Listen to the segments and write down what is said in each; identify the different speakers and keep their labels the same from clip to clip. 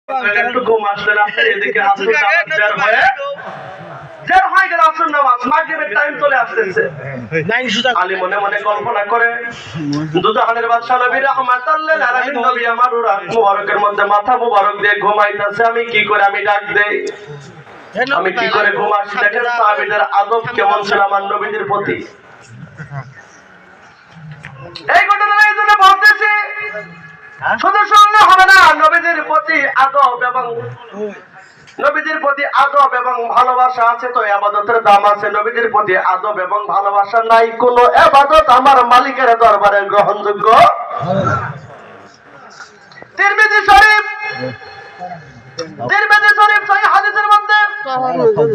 Speaker 1: একটু ঘুম আসলেন আপনি এদিকে আসুন বের হয়ে বের হয়ে গেল আসুন নামাজ মাগরিবের টাইম চলে আসতেছে আলী মনে মনে কল্পনা করে দুজাহানের বাদশা নবী রাহমাতুল লিল আলামিন নবী আমার রাত মুবারকের মধ্যে মাথা মুবারক দিয়ে ঘুমাইতেছে আমি কি করে আমি ডাক দেই আমি কি করে ঘুম আসি দেখেন সাহাবীদের আদব কেমন ছিল আমার নবীদের প্রতি এই ঘটনা এই জন্য বলতেছি শুধু শুনলে হবে না নবীদের প্রতি আদব এবং ভালোবাসা আছে তো ইবাদতের দাম আছে নবীদের প্রতি আদব এবং ভালোবাসা নাই কোনো ইবাদত আমার মালিকের দরবারে গ্রহণযোগ্য তিরমিজি শরীফ সহিহ হাদিসের মধ্যে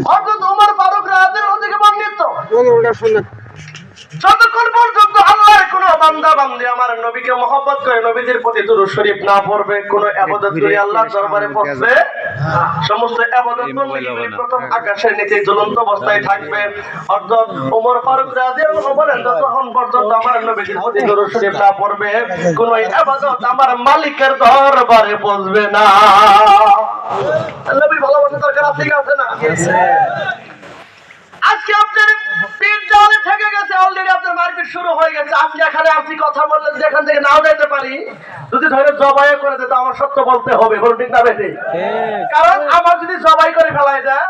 Speaker 1: হযরত ওমর ফারুক রাদিয়াল্লাহু আনহু থেকে বর্ণিত যতক্ষণ পর্যন্ত আল্লাহর কোন বান্দা বান্দী আমার নবীকে মহব্বত করে নবীদের প্রতি দুরূদ শরীফ না পড়বে কোন ইবাদত করে আল্লাহর দরবারে পৌঁছবে সমস্ত ইবাদত বন্দেগী প্রথম আকাশের নিচে ঝুলন্ত অবস্থায় থাকবে অর্থাৎ ওমর ফারুক রাদিয়াল্লাহু আনহু বলেন যতক্ষণ পর্যন্ত আমার নবীদের প্রতি দুরূদ শরীফ না পড়বে কোন ইবাদত আমার মালিকের দরবারে পৌঁছবে না নবীর ভালোবাসা দরকার আছে কি আছে না আজকে আপনার পীর জালে থেকে গেছে অলরেডি আপনার মার্কেট শুরু হয়ে গেছে আজকে এখানে আপনি কথা বললেন যে এখান থেকে নাও যেতে পারি যদি ধরে জবাই করে দিতে আমার সত্য বলতে হবে বলুন ঠিক না বেশি কারণ আমার যদি জবাই করে ফেলাই দেয়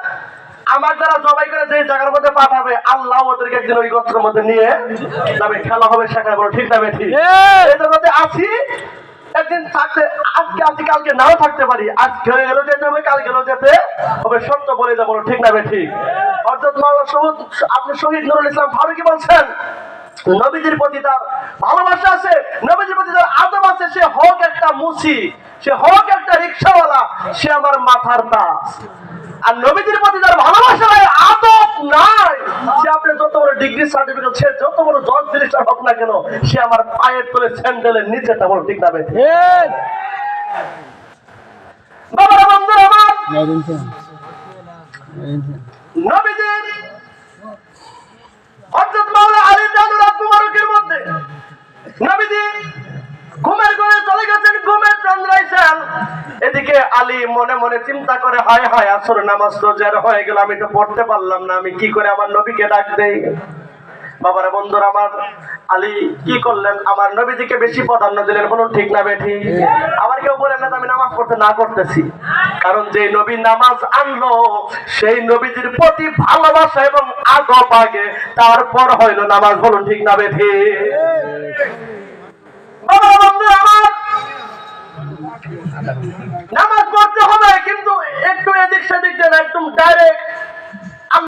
Speaker 1: আমার যারা জবাই করে যে জায়গার মধ্যে পাঠাবে আল্লাহ ওদেরকে একদিন ওই গোত্রের মধ্যে নিয়ে যাবে খেলা হবে সেখানে বলো ঠিক না বেশি এই জগতে আছি একদিন থাকতে আজকে আছি কালকে নাও থাকতে পারি আজকে হয়ে গেল যেতে হবে কাল গেলেও যেতে হবে সত্য বলে যাবো ঠিক না বেঠি অর্থাৎ আপনি শহীদ নুরুল ইসলাম ফারুকী বলছেন নবীজির প্রতি তার ভালোবাসা আছে নবীজির প্রতি তার আদব আছে সে হোক একটা মুসি সে হোক একটা রিক্সাওয়ালা সে আমার মাথার তাজ আর নবীজির প্রতি তার ভালোবাসা নাই আদব নাই সে আপনি যত বড় ডিগ্রি সার্টিফিকেট সে যত বড় জজ মিনিস্টার হোক না কেন সে আমার পায়ের তলে স্যান্ডেলের নিচেটা বড় ঠিক না বেঠি বাবা বন্ধু আমার নবীজির হযরত মাওলানা আলী জানুরাত মুবারকের মধ্যে নবীজি ঘুমের ঘরে চলে গেছেন ঘুমের চন্দ্রাইছেন এদিকে আলী মনে মনে চিন্তা করে হায় হায় আসর নামাজ তো জার হয়ে গেল আমি তো পড়তে পারলাম না আমি কি করে আমার নবীকে ডাক দেই বাবারা বন্ধুরা আমার আলী কি করলেন আমার নবীজিকে বেশি প্রাধান্য দিলেন বলুন ঠিক না বেঠি আবার কেউ বলেন না আমি নামাজ পড়তে না করতেছি কারণ যে নবী নামাজ আনলো সেই নবীজির প্রতি ভালোবাসা এবং আদব আগে তারপর হইল নামাজ বলুন ঠিক না বেঠি বাবারা বন্ধুরা আমার নামাজ পড়তে হবে কিন্তু একটু এদিক সেদিক দেন একদম ডাইরেক্ট